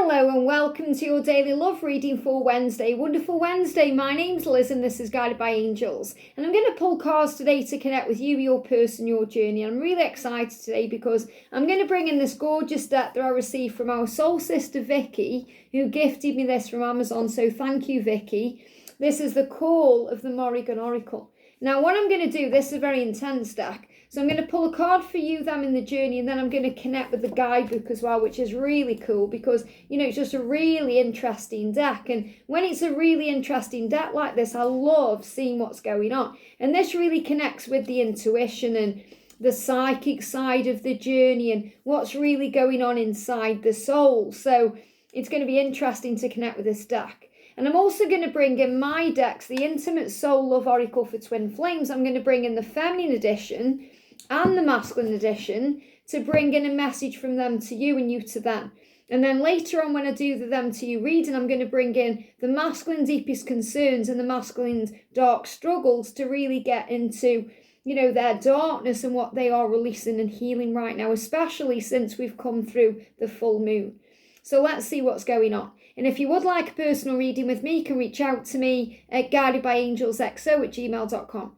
Hello and welcome to your daily love reading for Wednesday. Wonderful Wednesday. My name's Liz and this is Guided by Angels. And I'm going to pull cards today to connect with you, your person, your journey. I'm really excited today because I'm going to bring in this gorgeous deck that I received from our soul sister Vicky, who gifted me this from Amazon. So thank you, Vicky. This is the Call of the Morrigan Oracle. Now what I'm going to do, this is a very intense deck. So I'm going to pull a card for you, them in the journey, and then I'm going to connect with the guidebook as well, which is really cool because, you know, it's just a really interesting deck. And when it's a really interesting deck like this, I love seeing what's going on. And this really connects with the intuition and the psychic side of the journey and what's really going on inside the soul. So it's going to be interesting to connect with this deck. And I'm also going to bring in my decks, the Intimate Soul Love Oracle for Twin Flames. I'm going to bring in the feminine edition and the masculine edition to bring in a message from them to you and you to them. And then later on when I do the them to you reading, I'm going to bring in the masculine deepest concerns and the masculine dark struggles to really get into, you know, their darkness and what they are releasing and healing right now, especially since we've come through the full moon. So let's see what's going on. And if you would like a personal reading with me, you can reach out to me at guidedbyangelsxo@gmail.com.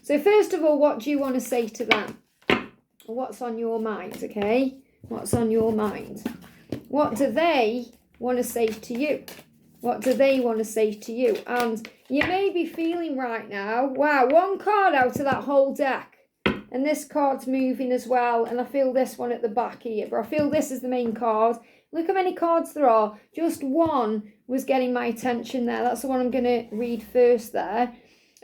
So first of all, what do you want to say to them? What's on your mind, okay? What's on your mind? What do they want to say to you? What do they want to say to you? And you may be feeling right now, wow, one card out of that whole deck. And this card's moving as well. And I feel this one at the back here. But I feel this is the main card. Look how many cards there are. Just one was getting my attention there. That's the one I'm going to read first there.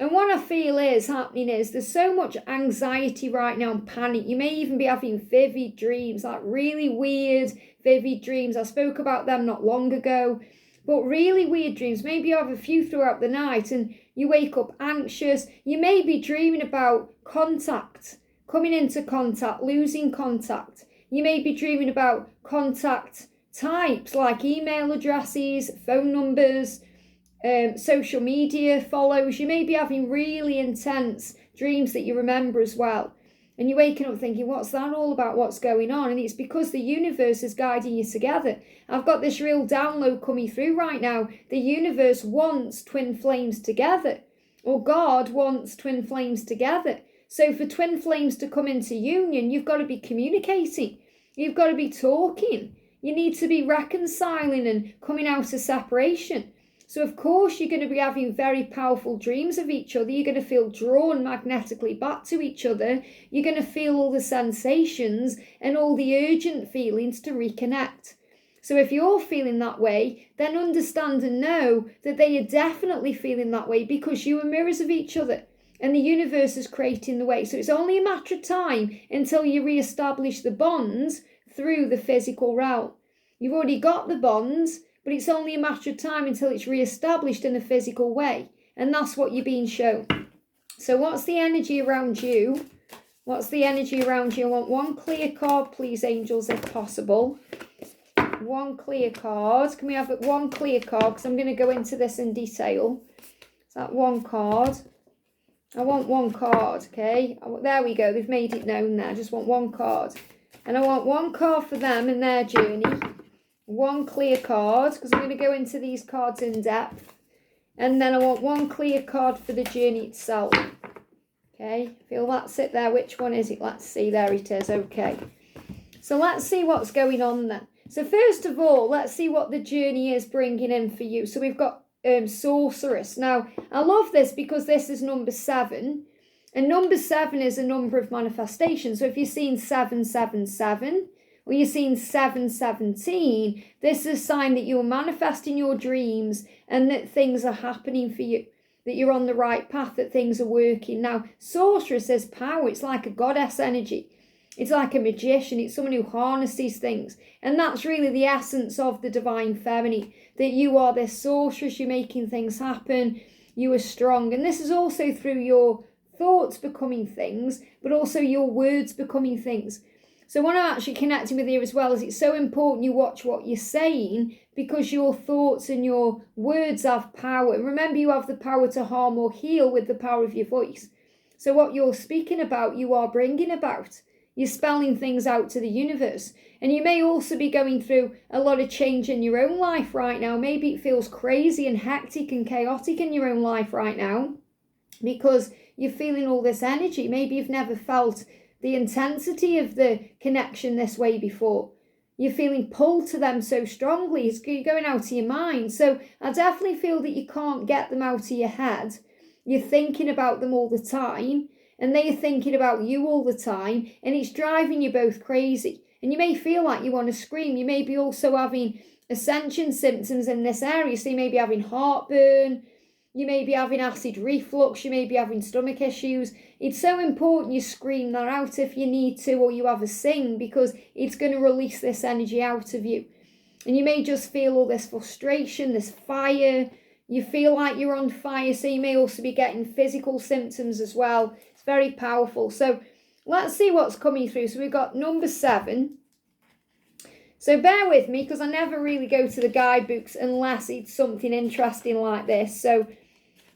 And what I feel is happening is there's so much anxiety right now and panic. You may even be having vivid dreams, like really weird, vivid dreams. I spoke about them not long ago. But really weird dreams. Maybe you have a few throughout the night and you wake up anxious. You may be dreaming about contact, coming into contact, losing contact. You may be dreaming about contact types like email addresses, phone numbers, social media follows. You may be having really intense dreams that you remember as well. And you're waking up thinking, what's that all about? What's going on? And it's because the universe is guiding you together. I've got this real download coming through right now. The universe wants twin flames together. Or God wants twin flames together. So for twin flames to come into union, you've got to be communicating. You've got to be talking. You need to be reconciling and coming out of separation. So of course you're going to be having very powerful dreams of each other. You're going to feel drawn magnetically back to each other. You're going to feel all the sensations and all the urgent feelings to reconnect. So if you're feeling that way, then understand and know that they are definitely feeling that way because you are mirrors of each other. And the universe is creating the way. So it's only a matter of time until you re-establish the bonds through the physical realm. You've already got the bonds, but it's only a matter of time until it's re-established in a physical way. And that's what you're being shown. So what's the energy around you? What's the energy around you? I want one clear card, please, angels, if possible. One clear card. Can we have one clear card? Because I'm going to go into this in detail. Is that one card? I want one card, okay? There we go. They've made it known there. I just want one card. And I want one card for them in their journey. One clear card, because I'm going to go into these cards in depth. And then I want one clear card for the journey itself. Okay, feel that's it there. Which one is it? Let's see. There it is. Okay. So let's see what's going on then. So first of all, let's see what the journey is bringing in for you. So we've got Sorceress. Now, I love this because this is number 7. And number 7 is a number of manifestation. So if you're seeing 777... or you're seeing 717, this is a sign that you're manifesting your dreams and that things are happening for you, that you're on the right path, that things are working. Now, sorceress is power. It's like a goddess energy. It's like a magician. It's someone who harnesses things. And that's really the essence of the divine feminine, that you are this sorceress, you're making things happen, you are strong. And this is also through your thoughts becoming things, but also your words becoming things. So what I'm actually connecting with here as well is it's so important you watch what you're saying because your thoughts and your words have power. And remember, you have the power to harm or heal with the power of your voice. So what you're speaking about, you are bringing about. You're spelling things out to the universe. And you may also be going through a lot of change in your own life right now. Maybe it feels crazy and hectic and chaotic in your own life right now because you're feeling all this energy. Maybe you've never felt the intensity of the connection this way before. You're feeling pulled to them so strongly. It's going out of your mind. So I definitely feel that you can't get them out of your head. You're thinking about them all the time, and they're thinking about you all the time, and it's driving you both crazy. And you may feel like you want to scream. You may be also having ascension symptoms in this area. So you may be having heartburn. You may be having acid reflux. You may be having stomach issues. It's so important you scream that out if you need to, or you have a sing, because it's going to release this energy out of you. And you may just feel all this frustration, this fire. You feel like you're on fire. So you may also be getting physical symptoms as well. It's very powerful. So let's see what's coming through. So we've got number 7. So bear with me because I never really go to the guidebooks unless it's something interesting like this. So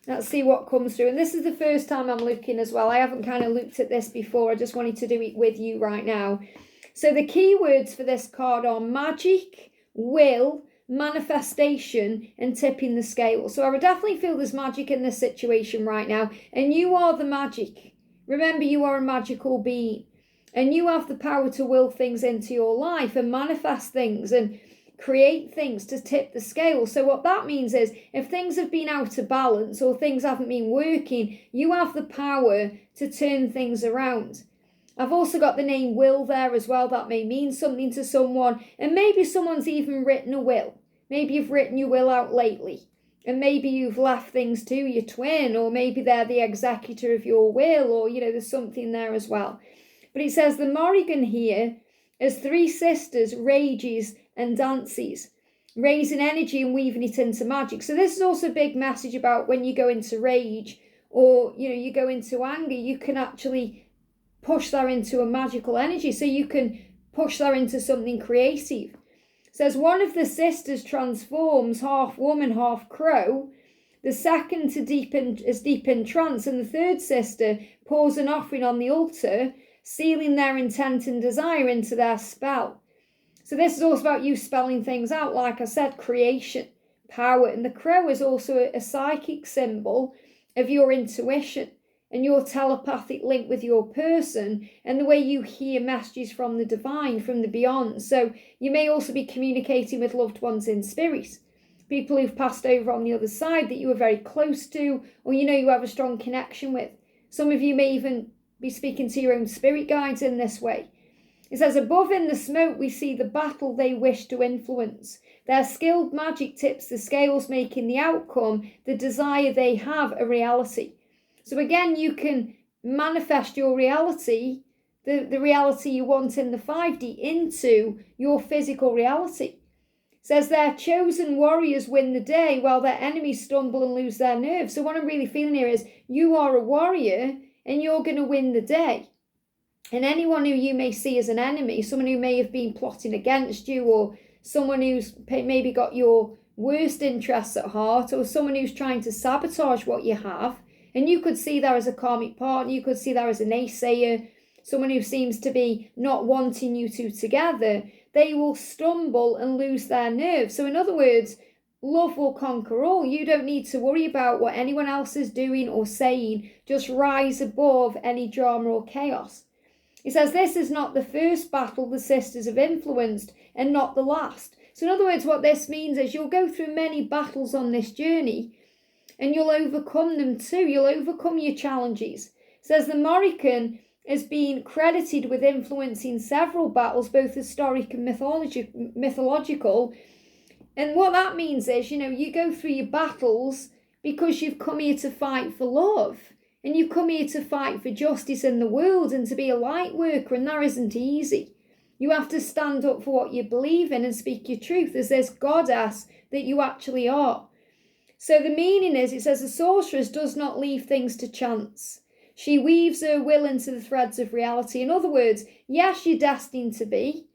let's see what comes through. And this is the first time I'm looking as well. I haven't kind of looked at this before. I just wanted to do it with you right now. So the key words for this card are magic, will, manifestation, and tipping the scale. So I would definitely feel there's magic in this situation right now. And you are the magic. Remember, you are a magical being. And you have the power to will things into your life and manifest things and create things to tip the scale. So what that means is if things have been out of balance or things haven't been working, you have the power to turn things around. I've also got the name will there as well. That may mean something to someone. And maybe someone's even written a will. Maybe you've written your will out lately. And maybe you've left things to your twin, or maybe they're the executor of your will, or, there's something there as well. But it says the Morrigan here as 3 sisters rages and dances, raising energy and weaving it into magic. So this is also a big message about when you go into rage or, you go into anger, you can actually push that into a magical energy. So you can push that into something creative. It says one of the sisters transforms, half woman, half crow. The second is deep in trance, and the third sister pours an offering on the altar, sealing their intent and desire into their spell. So this is also about you spelling things out, like I said, creation, power. And the crow is also a psychic symbol of your intuition and your telepathic link with your person and the way you hear messages from the divine, from the beyond. So you may also be communicating with loved ones in spirit, people who've passed over on the other side that you were very close to, or you have a strong connection with. Some of you may even be speaking to your own spirit guides in this way. It says, above in the smoke, we see the battle they wish to influence. Their skilled magic tips the scales, making the outcome, the desire they have, a reality. So again, you can manifest your reality, the reality you want in the 5D, into your physical reality. It says their chosen warriors win the day while their enemies stumble and lose their nerve. So what I'm really feeling here is you are a warrior and you're going to win the day. And anyone who you may see as an enemy, someone who may have been plotting against you, or someone who's maybe got your worst interests at heart, or someone who's trying to sabotage what you have, and you could see that as a karmic partner, you could see that as a naysayer, someone who seems to be not wanting you two together, they will stumble and lose their nerve. So in other words, love will conquer all. You don't need to worry about what anyone else is doing or saying. Just rise above any drama or chaos. It says this is not the first battle the sisters have influenced and not the last. So in other words, what this means is you'll go through many battles on this journey and you'll overcome them too. You'll overcome your challenges. It says the Morrigan is being credited with influencing several battles, both historic and mythological. And what that means is, you go through your battles because you've come here to fight for love. And you've come here to fight for justice in the world and to be a light worker. And that isn't easy. You have to stand up for what you believe in and speak your truth as this goddess that you actually are. So the meaning is, it says the sorceress does not leave things to chance. She weaves her will into the threads of reality. In other words, yes, you're destined to be.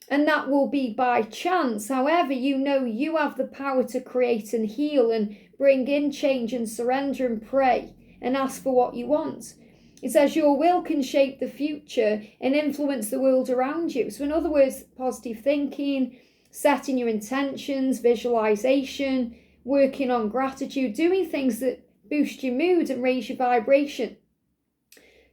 And that will be by chance. However, you have the power to create and heal and bring in change and surrender and pray and ask for what you want. It says your will can shape the future and influence the world around you. So in other words, positive thinking, setting your intentions, visualization, working on gratitude, doing things that boost your mood and raise your vibration.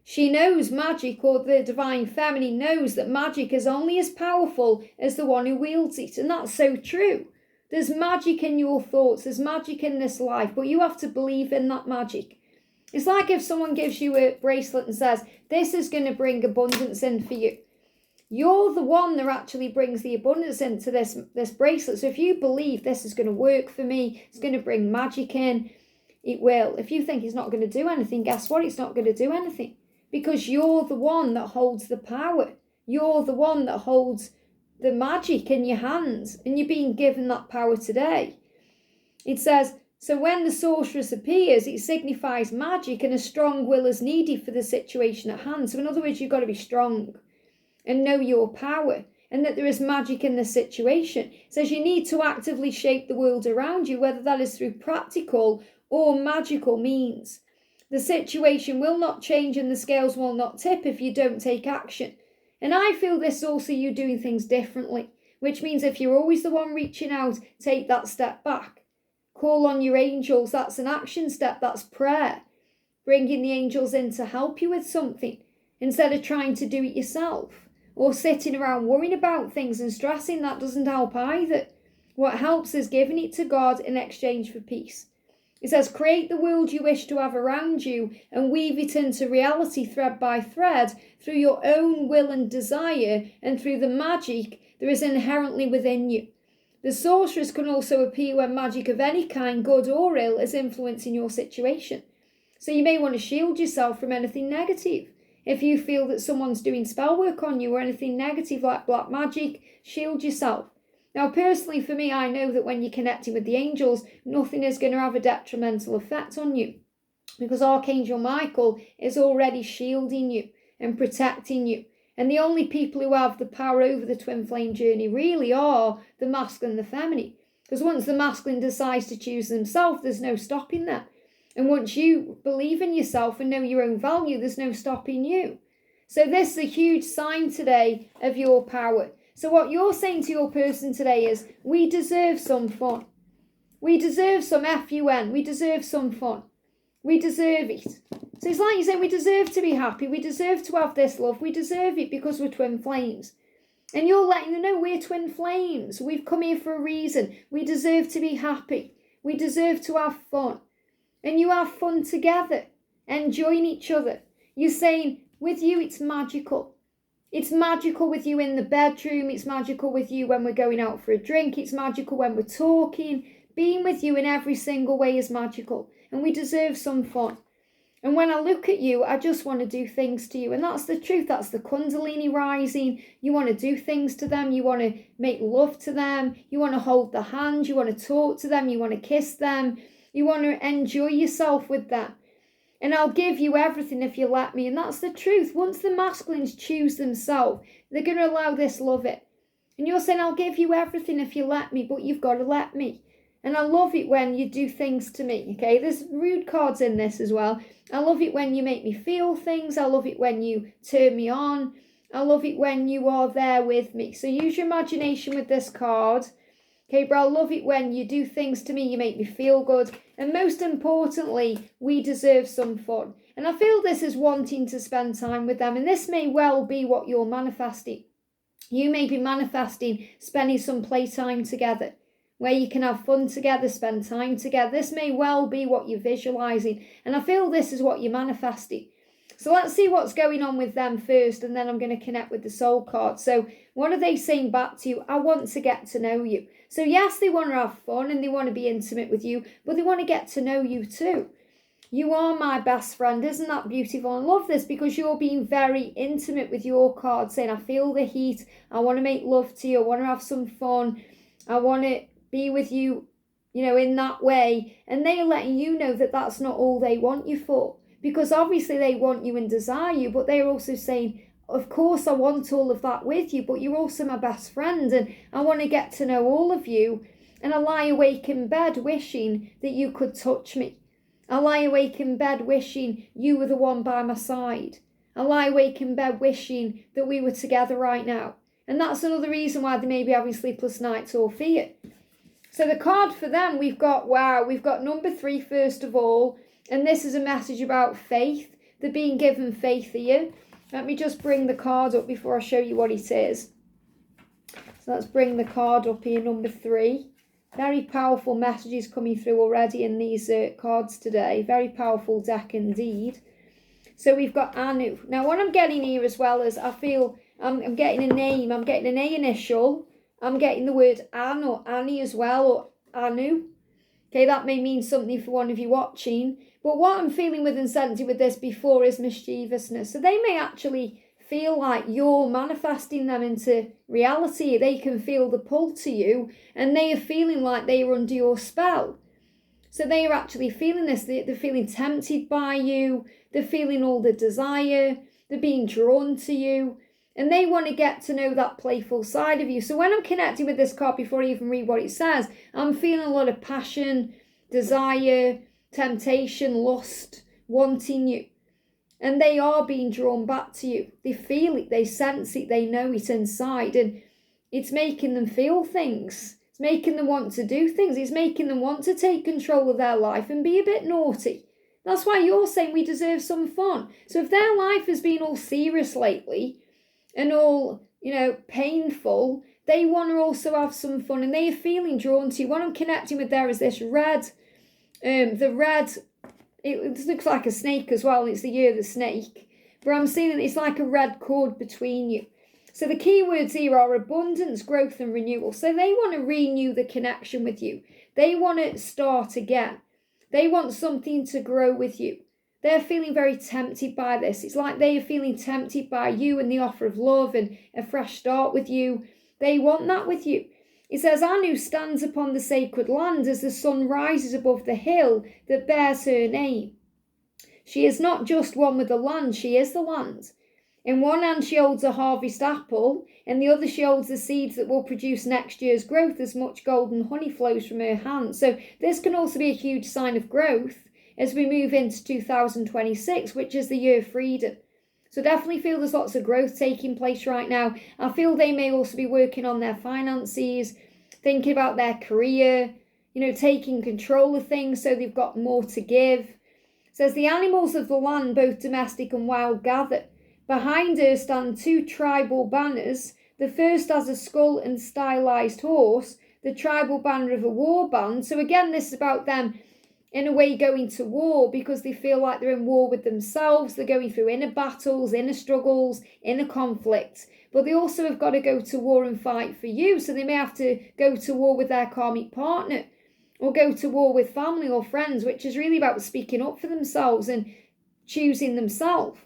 She knows magic, or the divine feminine knows that magic is only as powerful as the one who wields it. And that's so true. There's magic in your thoughts, there's magic in this life, but you have to believe in that magic. It's like if someone gives you a bracelet and says, this is going to bring abundance in for you. You're the one that actually brings the abundance into this bracelet. So if you believe this is going to work for me, it's going to bring magic in, it will. If you think it's not going to do anything, guess what? It's not going to do anything. Because you're the one that holds the power. You're the one that holds the magic in your hands. And you're being given that power today. It says, so when the sorceress appears, it signifies magic and a strong will is needed for the situation at hand. So in other words, you've got to be strong and know your power and that there is magic in the situation. It says you need to actively shape the world around you, whether that is through practical or magical means. The situation will not change and the scales will not tip if you don't take action. And I feel this also you doing things differently, which means if you're always the one reaching out, take that step back. Call on your angels, that's an action step, that's prayer. Bringing the angels in to help you with something instead of trying to do it yourself. Or sitting around worrying about things and stressing, that doesn't help either. What helps is giving it to God in exchange for peace. It says, create the world you wish to have around you and weave it into reality thread by thread through your own will and desire and through the magic there is inherently within you. The sorceress can also appear when magic of any kind, good or ill, is influencing your situation. So you may want to shield yourself from anything negative. If you feel that someone's doing spell work on you or anything negative like black magic, shield yourself. Now, personally, for me, I know that when you're connecting with the angels, nothing is going to have a detrimental effect on you because Archangel Michael is already shielding you and protecting you. And the only people who have the power over the twin flame journey really are the masculine and the feminine. Because once the masculine decides to choose themselves, there's no stopping that. And once you believe in yourself and know your own value, there's no stopping you. So this is a huge sign today of your power. So what you're saying to your person today is, we deserve some fun. We deserve some fun. We deserve some fun. We deserve it. So it's like you're saying, we deserve to be happy. We deserve to have this love. We deserve it because we're twin flames. And you're letting them know we're twin flames. We've come here for a reason. We deserve to be happy. We deserve to have fun. And you have fun together, enjoying each other. You're saying, with you, it's magical. It's magical with you in the bedroom. It's magical with you when we're going out for a drink. It's magical when we're talking. Being with you in every single way is magical. And we deserve some fun. And when I look at you, I just want to do things to you. And that's the truth. That's the Kundalini rising. You want to do things to them. You want to make love to them. You want to hold the hand. You want to talk to them. You want to kiss them. You want to enjoy yourself with them. And I'll give you everything if you let me. And that's the truth. Once the masculines choose themselves, they're going to allow this love it. And you're saying, I'll give you everything if you let me, but you've got to let me. And I love it when you do things to me, okay? There's rude cards in this as well. I love it when you make me feel things. I love it when you turn me on. I love it when you are there with me. So use your imagination with this card. Okay, but I love it when you do things to me, you make me feel good. And most importantly, we deserve some fun. And I feel this is wanting to spend time with them. And this may well be what you're manifesting. You may be manifesting spending some playtime together, where you can have fun together, spend time together. This may well be what you're visualizing. And I feel this is what you're manifesting. So let's see what's going on with them first, and then I'm going to connect with the soul card. So what are they saying back to you? I want to get to know you. So yes, they want to have fun and they want to be intimate with you, but they want to get to know you too. You are my best friend. Isn't that beautiful? I love this because you're being very intimate with your card, saying, I feel the heat. I want to make love to you. I want to have some fun. I want to be with you, in that way. And they're letting you know that that's not all they want you for. Because obviously they want you and desire you, but they're also saying, of course I want all of that with you, but you're also my best friend and I want to get to know all of you. And I lie awake in bed wishing that you could touch me. I lie awake in bed wishing you were the one by my side. I lie awake in bed wishing that we were together right now. And that's another reason why they may be having sleepless nights or fear. So the card for them, we've got number 3 first of all. And this is a message about faith. They're being given faith here. Let me just bring the card up before I show you what it is. So let's bring the card up here, number 3. Very powerful messages coming through already in these cards today. Very powerful deck indeed. So we've got Anu. Now what I'm getting here as well is I feel I'm getting a name. I'm getting an A initial. I'm getting the word An or Annie as well, or Anu. Okay, that may mean something for one of you watching. But what I'm feeling with and sensing with this before is mischievousness. So they may actually feel like you're manifesting them into reality. They can feel the pull to you and they are feeling like they are under your spell. So they are actually feeling this. They're feeling tempted by you. They're feeling all the desire. They're being drawn to you. And they want to get to know that playful side of you. So when I'm connecting with this card before I even read what it says, I'm feeling a lot of passion, desire, temptation, lust, wanting you. And they are being drawn back to you. They feel it, they sense it, they know it inside. And it's making them feel things. It's making them want to do things. It's making them want to take control of their life and be a bit naughty. That's why you're saying we deserve some fun. So if their life has been all serious lately and all, painful, they want to also have some fun and they are feeling drawn to you. What I'm connecting with there is this red. The red, it looks like a snake as well. It's the year of the snake. But I'm seeing it's like a red cord between you. So the key words here are abundance, growth and renewal. So they want to renew the connection with you. They want to start again. They want something to grow with you. They're feeling very tempted by this. It's like they are feeling tempted by you and the offer of love and a fresh start with you. They want that with you. It says, Anu stands upon the sacred land as the sun rises above the hill that bears her name. She is not just one with the land, she is the land. In one hand she holds a harvest apple, in the other she holds the seeds that will produce next year's growth as much gold and honey flows from her hand. So this can also be a huge sign of growth as we move into 2026, which is the year of freedom. So definitely feel there's lots of growth taking place right now. I feel they may also be working on their finances, thinking about their career, taking control of things so they've got more to give. It says, the animals of the land, both domestic and wild, gather. Behind her stand 2 tribal banners. The first has a skull and stylized horse, the tribal banner of a war band. So again, this is about them in a way going to war because they feel like they're in war with themselves. They're going through inner battles, inner struggles, inner conflicts. But they also have got to go to war and fight for you. So they may have to go to war with their karmic partner or go to war with family or friends, which is really about speaking up for themselves and choosing themselves.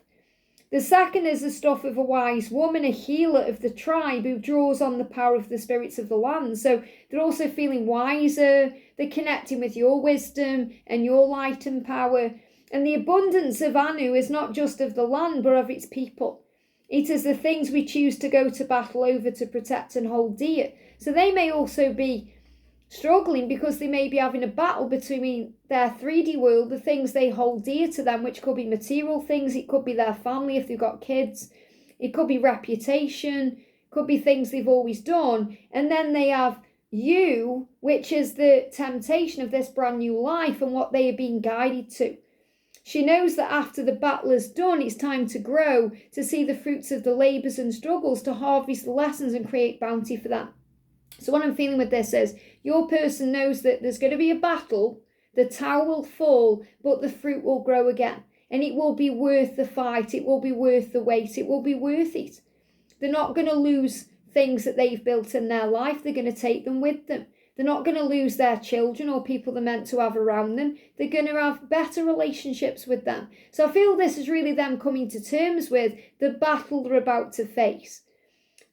The second is the stuff of a wise woman, a healer of the tribe who draws on the power of the spirits of the land. So they're also feeling wiser. They're connecting with your wisdom and your light and power. And the abundance of Anu is not just of the land, but of its people. It is the things we choose to go to battle over to protect and hold dear. So they may also be struggling because they may be having a battle between their 3D world, the things they hold dear to them, which could be material things, it could be their family if they've got kids, it could be reputation, could be things they've always done, and then they have you, which is the temptation of this brand new life and what they are being guided to. She knows that after the battle is done, it's time to grow, to see the fruits of the labours and struggles, to harvest the lessons and create bounty for them. So what I'm feeling with this is your person knows that there's going to be a battle, the tower will fall, but the fruit will grow again. And it will be worth the fight, it will be worth the wait, it will be worth it. They're not going to lose things that they've built in their life, they're going to take them with them. They're not going to lose their children or people they're meant to have around them. They're going to have better relationships with them. So I feel this is really them coming to terms with the battle they're about to face.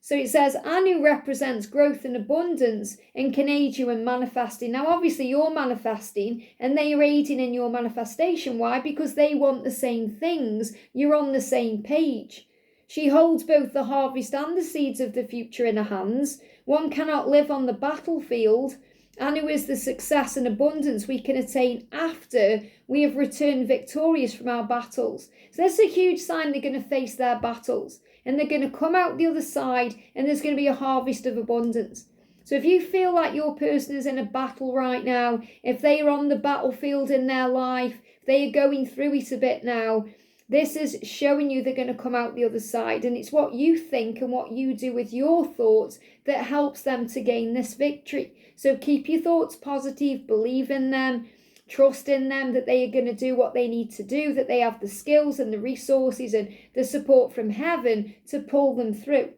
So it says, Anu represents growth and abundance and can aid you in manifesting. Now, obviously, you're manifesting and they are aiding in your manifestation. Why? Because they want the same things. You're on the same page. She holds both the harvest and the seeds of the future in her hands. One cannot live on the battlefield Anu is the success and abundance we can attain after we have returned victorious from our battles. So this is a huge sign they're going to face their battles, and they're going to come out the other side, and there's going to be a harvest of abundance. So if you feel like your person is in a battle right now, if they are on the battlefield in their life, they are going through it a bit now, this is showing you they're going to come out the other side. And it's what you think and what you do with your thoughts that helps them to gain this victory. So keep your thoughts positive, believe in them, trust in them that they are going to do what they need to do, that they have the skills and the resources and the support from heaven to pull them through.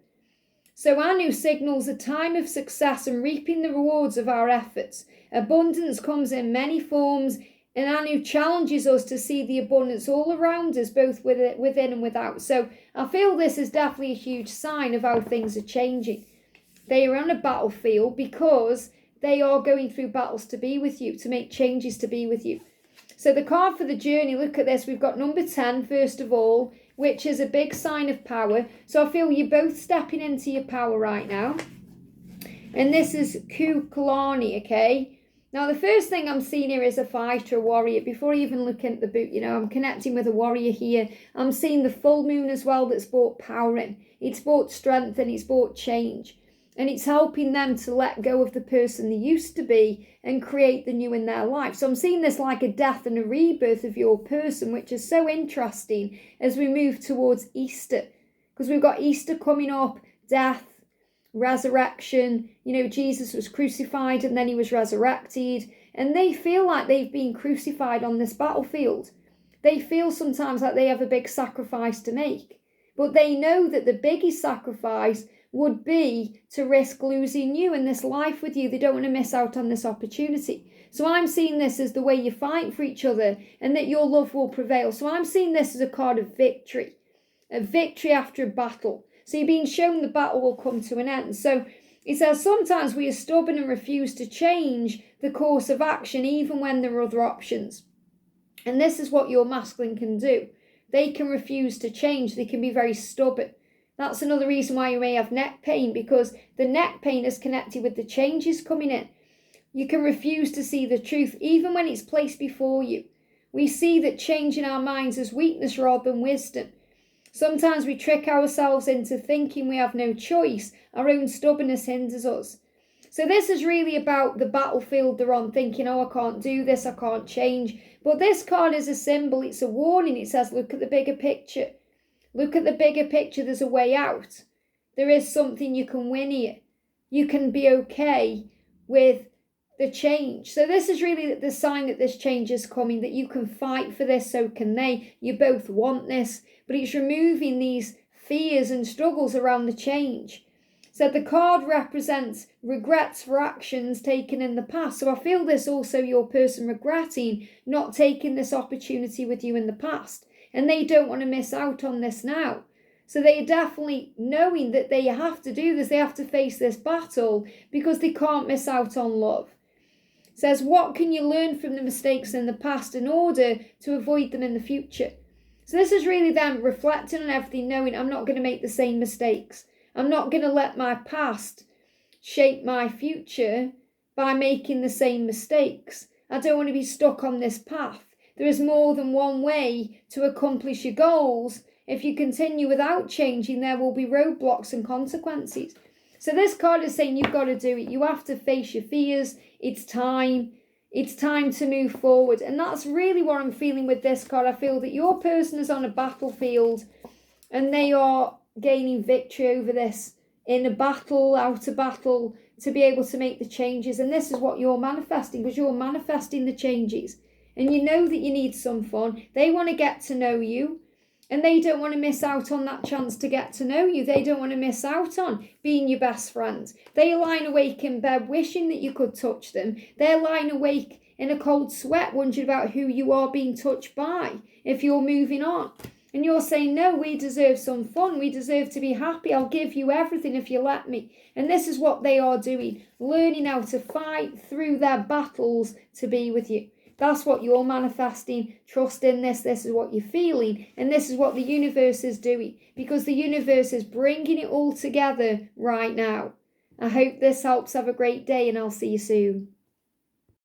So Anu signals a time of success and reaping the rewards of our efforts. Abundance comes in many forms, and Anu challenges us to see the abundance all around us, both within and without. So I feel this is definitely a huge sign of how things are changing. They are on a battlefield because they are going through battles to be with you, to make changes to be with you. So the card for the journey, look at this. We've got number 10, first of all, which is a big sign of power. So I feel you're both stepping into your power right now. And this is Kukulani, okay? Now, the first thing I'm seeing here is a fighter, a warrior. Before even looking at the boot, I'm connecting with a warrior here. I'm seeing the full moon as well that's brought power in. It's brought strength and it's brought change. And it's helping them to let go of the person they used to be and create the new in their life. So I'm seeing this like a death and a rebirth of your person, which is so interesting as we move towards Easter. Because we've got Easter coming up, death, resurrection. Jesus was crucified and then he was resurrected. And they feel like they've been crucified on this battlefield. They feel sometimes like they have a big sacrifice to make. But they know that the biggest sacrifice would be to risk losing you in this life with you. They don't want to miss out on this opportunity. So I'm seeing this as the way you fight for each other and that your love will prevail. So I'm seeing this as a card of victory, a victory after a battle. So you're being shown the battle will come to an end. So it says sometimes we are stubborn and refuse to change the course of action even when there are other options. And this is what your masculine can do. They can refuse to change. They can be very stubborn. That's another reason why you may have neck pain, because the neck pain is connected with the changes coming in. You can refuse to see the truth even when it's placed before you. We see that change in our minds as weakness rather than wisdom. Sometimes we trick ourselves into thinking we have no choice. Our own stubbornness hinders us. So this is really about the battlefield they're on, thinking, I can't do this, I can't change. But this card is a symbol, it's a warning. It says, look at the bigger picture. Look at the bigger picture, there's a way out. There is something you can win here. You can be okay with the change. So this is really the sign that this change is coming, that you can fight for this, so can they. You both want this, but it's removing these fears and struggles around the change. So the card represents regrets for actions taken in the past. So I feel this also your person regretting not taking this opportunity with you in the past. And they don't want to miss out on this now. So they are definitely knowing that they have to do this. They have to face this battle because they can't miss out on love. It says, what can you learn from the mistakes in the past in order to avoid them in the future? So this is really them reflecting on everything, knowing I'm not going to make the same mistakes. I'm not going to let my past shape my future by making the same mistakes. I don't want to be stuck on this path. There is more than one way to accomplish your goals. If you continue without changing, there will be roadblocks and consequences. So this card is saying you've got to do it. You have to face your fears. It's time. It's time to move forward. And that's really what I'm feeling with this card. I feel that your person is on a battlefield and they are gaining victory over this in a battle, out of battle, to be able to make the changes. And this is what you're manifesting, because you're manifesting the changes. And you know that you need some fun. They want to get to know you. And they don't want to miss out on that chance to get to know you. They don't want to miss out on being your best friend. They're lying awake in bed wishing that you could touch them. They're lying awake in a cold sweat wondering about who you are being touched by if you're moving on. And you're saying, no, we deserve some fun. We deserve to be happy. I'll give you everything if you let me. And this is what they are doing. Learning how to fight through their battles to be with you. That's what you're manifesting. Trust in this. This is what you're feeling. And this is what the universe is doing. Because the universe is bringing it all together right now. I hope this helps. Have a great day and I'll see you soon.